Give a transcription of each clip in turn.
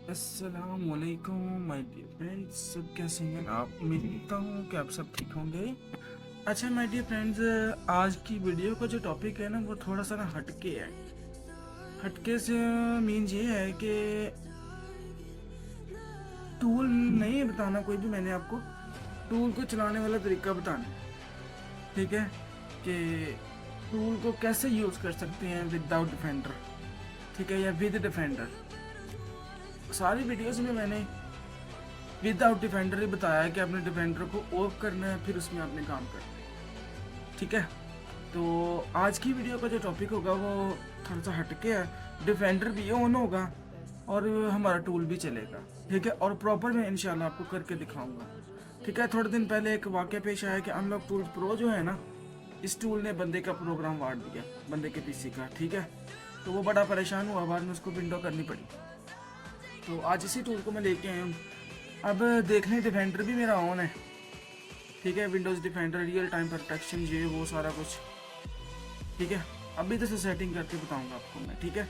अस्सलामुअलैकुम my dear friends, सब कैसे हैं आप? उम्मीद हूँ कि आप सब ठीक होंगे। अच्छा माय डियर फ्रेंड्स, आज की वीडियो का जो टॉपिक है ना वो थोड़ा सा ना हटके है। हटके से मीन्स ये है कि टूल नहीं बताना कोई भी, मैंने आपको टूल को चलाने वाला तरीका बताना है। ठीक है कि टूल को कैसे यूज़ कर सकते हैं विदाउट डिफेंडर, ठीक है, या विद डिफेंडर। सारी वीडियोस में मैंने विदाउट डिफेंडर ही बताया है कि आपने डिफेंडर को ऑफ करना है, फिर उसमें आपने काम करना है। ठीक है, तो आज की वीडियो का जो टॉपिक होगा वो थोड़ा सा हटके है। डिफेंडर भी ऑन होगा और हमारा टूल भी चलेगा। ठीक है, और प्रॉपर मैं इंशाल्लाह आपको करके दिखाऊंगा। ठीक है, थोड़े दिन पहले एक वाक़या पेश आया कि अनलॉक टूल्स प्रो जो है ना, इस टूल ने बंदे का प्रोग्राम वाड़ दिया, बंदे के पीसी का। ठीक है, तो वो बड़ा परेशान हुआ, बाद में उसको विंडो करनी पड़ी। तो आज इसी टूल को मैं लेके आया हूँ। अब देख लें, डिफेंडर भी मेरा ऑन है। ठीक है, Windows defender, real time protection, ये वो सारा कुछ। ठीक है, अभी तो से सेटिंग करके बताऊंगा आपको मैं। ठीक है,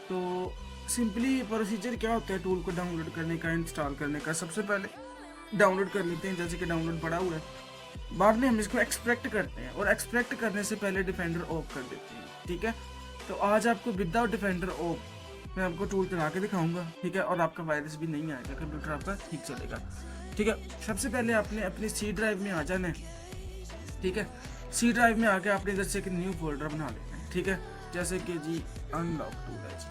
तो सिंपली प्रोसीजर क्या होता है टूल को डाउनलोड करने का, इंस्टॉल करने का। सबसे पहले डाउनलोड कर लेते हैं, जैसे कि डाउनलोड पड़ा हुआ है। बाद में हम इसको एक्सट्रैक्ट करते हैं, और एक्सट्रैक्ट करने से पहले डिफेंडर ऑफ कर देते हैं। ठीक है, तो आज आपको विदाउट डिफेंडर ऑफ मैं आपको टूल चला के दिखाऊंगा। ठीक है, और आपका वायरस भी नहीं आएगा, कंप्यूटर आपका ठीक चलेगा। ठीक है, सबसे पहले आपने अपनी सी ड्राइव में आ जाना है। ठीक है, सी ड्राइव में आके आपने इधर से एक न्यू फोल्डर बना लेना है। ठीक है, जैसे कि जी अनलॉक टूल है जी।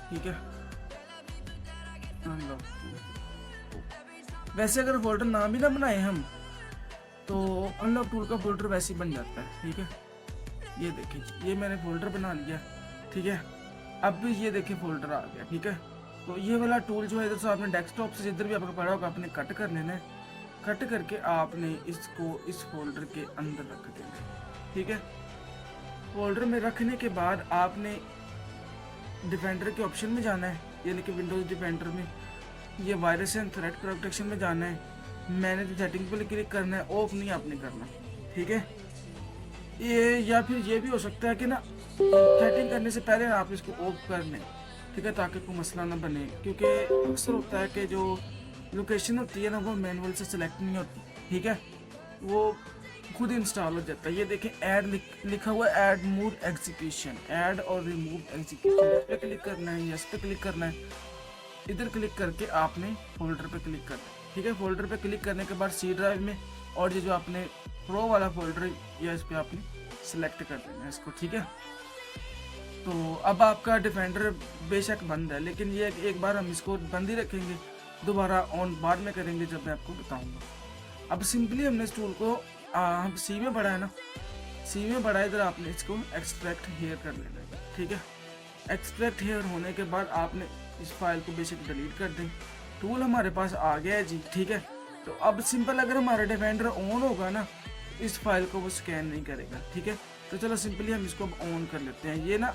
ठीक है, अनलॉक टूल। वैसे अगर फोल्डर ना भी ना बनाए हम, तो अनलॉक टूल का फोल्डर वैसे ही बन जाता है। ठीक है, ये देखिए, ये मैंने फोल्डर बना लिया। ठीक है, अब भी ये देखिए फोल्डर आ गया। ठीक है, तो ये वाला टूल जो है इधर से आपने डेस्कटॉप से जिधर भी आपका पड़ा होगा आपने कट कर लेना है। कट करके आपने इसको इस फोल्डर के अंदर रख देना है। ठीक है, फोल्डर में रखने के बाद आपने डिफेंडर के ऑप्शन में जाना है, यानी कि विंडोज़ डिफेंडर में। ये वायरस एंड थ्रेट प्रोटेक्शन में जाना है। मैनेज सेटिंग पर क्लिक करना है, ऑफ नहीं आपने करना। ठीक है, ये या फिर ये भी हो सकता है कि ना सेटिंग करने से पहले आप इसको ऑफ कर लें। ठीक है, ताकि कोई मसला ना बने, क्योंकि अक्सर होता है कि जो लोकेशन होती है ना वो मैनुअल से सिलेक्ट नहीं होती। ठीक है, वो खुद इंस्टॉल हो जाता है। ये देखें, ऐड लिखा हुआ है, ऐड मूव एग्जीक्यूशन, ऐड और रिमूव एग्जीक्यूशन। इस पर क्लिक करना है, यस पे क्लिक करना है। इधर क्लिक करके आपने फोल्डर पे क्लिक करना है। ठीक है, फोल्डर पे क्लिक करने के बाद सी ड्राइव में, और ये जो आपने प्रो वाला फोल्डर है, या इस पर आपने सेलेक्ट कर देना है इसको। ठीक है, तो अब आपका डिफेंडर बेशक बंद है, लेकिन ये एक बार हम इसको बंद ही रखेंगे, दोबारा ऑन बाद में करेंगे जब मैं आपको बताऊंगा। अब सिंपली हमने इस टूल को हम सी में बढ़ा है ना, सी में बढ़ा, इधर आपने इसको एक्सट्रैक्ट हेयर कर लेना है। ठीक है, एक्सट्रैक्ट हेयर होने के बाद आपने इस फाइल को बेशक डिलीट कर दें। टूल हमारे पास आ गया है जी। ठीक है, तो अब सिंपल, अगर हमारा डिफेंडर ऑन होगा ना, इस फाइल को वो स्कैन नहीं करेगा। ठीक है, तो चलो सिंपली हम इसको ऑन कर लेते हैं। ये ना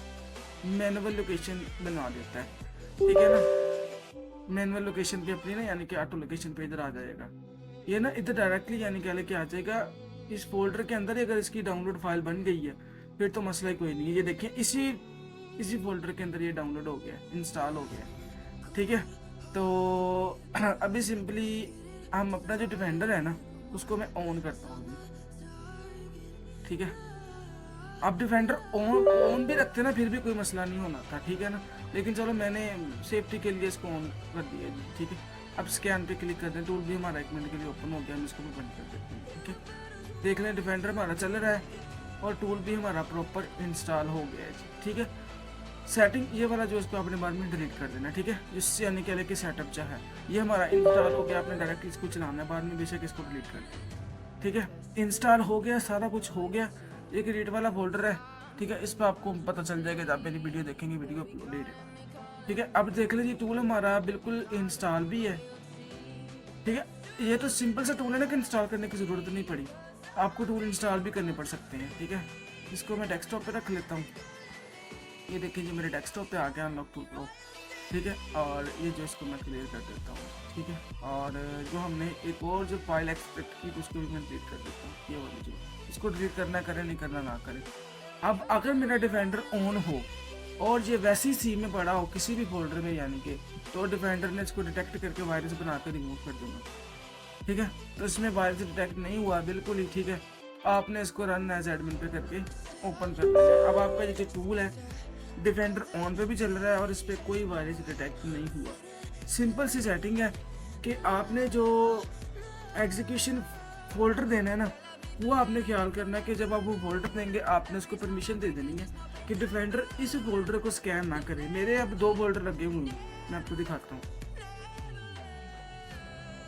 मैनुअल लोकेशन बना देता है। ठीक है ना, मैनुअल लोकेशन पे अपनी ना, यानी कि ऑटो लोकेशन पे इधर आ जाएगा। ये ना इधर डायरेक्टली यानी कि लेके आ जाएगा इस फोल्डर के अंदर। अगर इसकी डाउनलोड फाइल बन गई है फिर तो मसला ही कोई नहीं है। ये देखिए, इसी फोल्डर के अंदर ये डाउनलोड हो गया, इंस्टॉल हो गया। ठीक है, तो अभी सिंपली हम अपना जो डिफेंडर है ना उसको मैं ऑन करता हूँ। ठीक है, आप डिफेंडर ऑन भी रखते ना फिर भी कोई मसला नहीं होना था। ठीक है ना, लेकिन चलो मैंने सेफ्टी के लिए इसको ऑन कर दिया जी। ठीक है, अब स्कैन पे क्लिक करते हैं, टूल भी हमारा 1 मिनट के लिए ओपन हो गया, हम इसको भी बंद कर देते हैं। ठीक है, देख लें डिफेंडर हमारा चल रहा है और टूल भी हमारा प्रॉपर इंस्टॉल हो गया है जी। ठीक है, सेटिंग ये वाला जो इसको आपने बाद में डिलीट कर देना। ठीक है, जिससे यानी कि सेटअप जो है ये हमारा इंस्टॉल हो गया, आपने डायरेक्टली इसको चलाना है, बाद में बेशक इसको डिलीट कर दें। ठीक है, इंस्टॉल हो गया, सारा कुछ हो गया। एक रीड वाला फोल्डर है। ठीक है, इस पर आपको पता चल जाएगा जब आप मेरी वीडियो देखेंगे, वीडियो अपलोडेड है। ठीक है, अब देख लीजिए टूल हमारा बिल्कुल इंस्टॉल भी है। ठीक है, ये तो सिंपल सा टूल है ना कि इंस्टॉल करने की ज़रूरत नहीं पड़ी, आपको टूल इंस्टॉल भी करने पड़ सकते हैं। ठीक है, इसको मैं डेस्कटॉप पे रख लेता हूँ। ये देखिए, ये मेरे डेस्कटॉप पे आ गया अनलॉक टूल प्रो। ठीक है, और ये जो इसको मैं क्लियर कर देता हूँ। ठीक है, और जो हमने एक और जो फाइल एक्सट्रैक्ट की उसको भी मैं डिलीट कर देता हूँ। ये वाली जो इसको डिलीट करना, करें नहीं करना ना करें। अब अगर मेरा डिफेंडर ऑन हो, और ये वैसी सी में पड़ा हो किसी भी फोल्डर में यानी कि, तो डिफेंडर ने इसको डिटेक्ट करके वायरस बना कर रिमूव कर दूंगा, ठीक है। तो इसमें वायरस डिटेक्ट नहीं हुआ बिल्कुल ही, ठीक है। आपने इसको रन एज एडमिन पे करके ओपन कर लिया। अब आपका ये जो टूल है डिफेंडर ऑन पे भी चल रहा है और इस पर कोई वायरस डिटेक्ट नहीं हुआ। सिंपल सी सेटिंग है कि आपने जो एग्जीक्यूशन फोल्डर देना है ना, वो आपने ख्याल करना है कि जब आप वो फोल्डर देंगे आपने उसको परमिशन दे देनी है कि डिफेंडर इस फोल्डर को स्कैन ना करे। मेरे अब 2 फोल्डर लगे हुए हैं, मैं आपको दिखाता हूँ,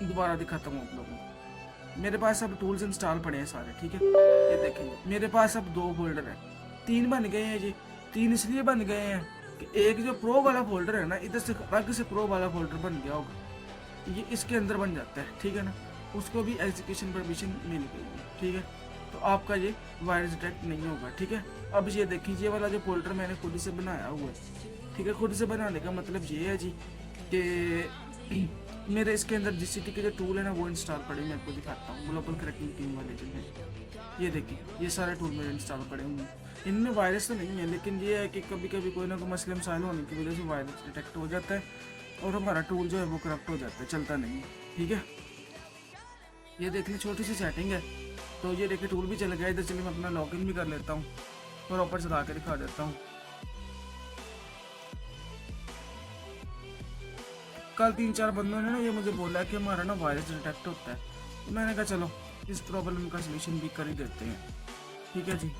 दोबारा दिखाता हूँ आप लोगों को। मेरे पास अब टूल्स इंस्टॉल पड़े हैं सारे, ठीक है। ये देखेंगे मेरे पास अब 2 फोल्डर हैं, 3 बन गए हैं जी। 3 इसलिए बन गए हैं कि एक जो प्रो वाला फोल्डर है ना, इधर से अलग से प्रो वाला फोल्डर बन गया होगा, ये इसके अंदर बन जाता है, ठीक है ना। उसको भी एग्जीक्यूशन परमिशन मिल गई है, ठीक है। तो आपका ये वायरस डिटेक्ट नहीं होगा, ठीक है। अब ये देखिए ये वाला जो फोल्डर मैंने खुद ही से बनाया हुआ है, ठीक है। खुद से बनाने का मतलब ये है जी कि मेरे इसके अंदर GCT के जो टूल है ना वो इंस्टॉल पड़े, मैं आपको दिखाता हूँ। ग्लोबल क्रैकिंग टीम वाले जो हैं, ये देखिए ये सारे टूल मेरे इंस्टॉल पड़े हुए हैं। इनमें वायरस तो नहीं है, लेकिन ये है कि कभी कभी कोई ना कोई मसले मसाइल होने की वजह से वायरस डिटेक्ट हो जाता है और हमारा टूल जो है वो करप्ट हो जाता है, चलता नहीं है, ठीक है। ये देख ली छोटी सी सेटिंग है। तो ये देखिए टूल भी चल गया। इधर चलिए मैं अपना लॉगिन भी कर लेता हूँ और ऊपर चला के दिखा देता हूँ। कल 3-4 बंदों ने ना ये मुझे बोला कि हमारा ना वायरस डिटेक्ट होता है, तो मैंने कहा चलो इस प्रॉब्लम का सलूशन भी कर ही देते हैं, ठीक है जी।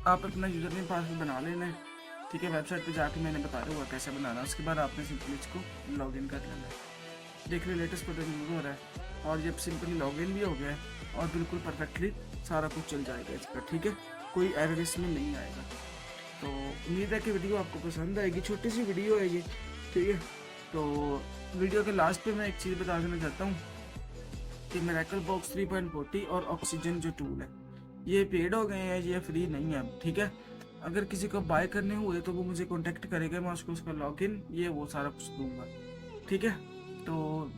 आप अपना यूजर नेम पासवर्ड बना लेना है, ठीक है। वेबसाइट पे जाके मैंने बताया हुआ कैसे बनाना है। उसके बाद आपने सिंपली इसको लॉगिन कर लेना है। देख लो लेटेस्ट प्रोटेक्ट यूज हो रहा है और जब सिंपली लॉगिन भी हो गया है और बिल्कुल परफेक्टली सारा कुछ चल जाएगा इस पर, ठीक है। कोई एरर इसमें नहीं आएगा। तो उम्मीद है कि वीडियो आपको पसंद आएगी। छोटी सी वीडियो है ये, ठीक है। तो वीडियो के लास्ट पे मैं एक चीज़ बता देना चाहता हूँ कि मिरेकल बॉक्स 3.40 और ऑक्सीजन जो टूल है ये पेड हो गए हैं, ये फ्री नहीं है, ठीक है। अगर किसी को बाय करने हुए तो वो मुझे कॉन्टेक्ट करेगा, मैं उसको उसका लॉगिन ये वो सारा कुछ दूंगा, ठीक है। तो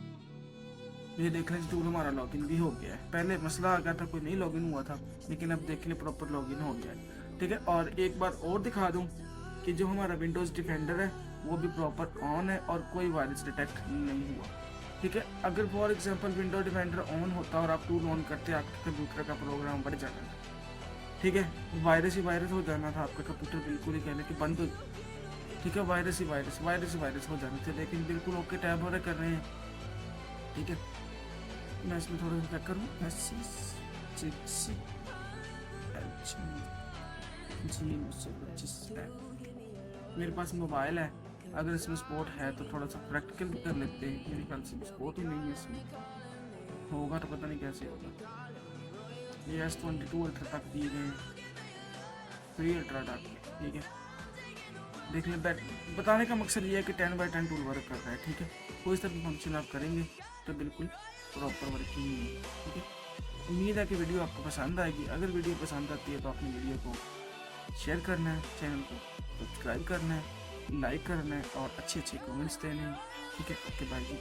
ये देख लें टूल हमारा लॉगिन भी हो गया है। पहले मसला आ गया था, कोई नहीं लॉगिन हुआ था, लेकिन अब देख ले प्रॉपर लॉगिन हो गया है, ठीक है। और एक बार और दिखा दूं कि जो हमारा विंडोज़ डिफेंडर है वो भी प्रॉपर ऑन है और कोई वायरस डिटेक्ट नहीं हुआ, ठीक है। अगर for example window defender on होता और आप टूल ऑन करते आपके कंप्यूटर का प्रोग्राम बढ़ जाना था, ठीक है। वायरस ही वायरस हो जाना था, आपका कंप्यूटर बिल्कुल ही कहने कि बंद हो, ठीक है। वायरस ही वायरस हो जाने थे, लेकिन बिल्कुल ओके टैब वगैरह कर रहे हैं, ठीक है। मैं इसमें थोड़ा सा चेक करूँ, मेरे पास मोबाइल है, अगर इसमें स्पोर्ट है तो थोड़ा सा प्रैक्टिकल भी कर लेते हैं। मेरे ख्याल से स्पोर्ट ही नहीं है इसमें, होगा तो पता नहीं कैसे होगा। ये S22 अल्ट्रा तक दिए गए हैं, फ्री अल्ट्रा तक, ठीक है। देख लें बताने का मकसद ये है कि 10x10 टूल वर्क कर रहा है, ठीक है। कोई सा भी फंक्शन आप करेंगे तो बिल्कुल प्रॉपर वर्किंग है, ठीक है। उम्मीद है कि वीडियो आपको पसंद आएगी। अगर वीडियो पसंद आती है तो अपनी वीडियो को शेयर करना है, चैनल को सब्सक्राइब करना है, लाइक करना है और अच्छे कमेंट्स देने हैं, ठीक है। ओके बाय जी।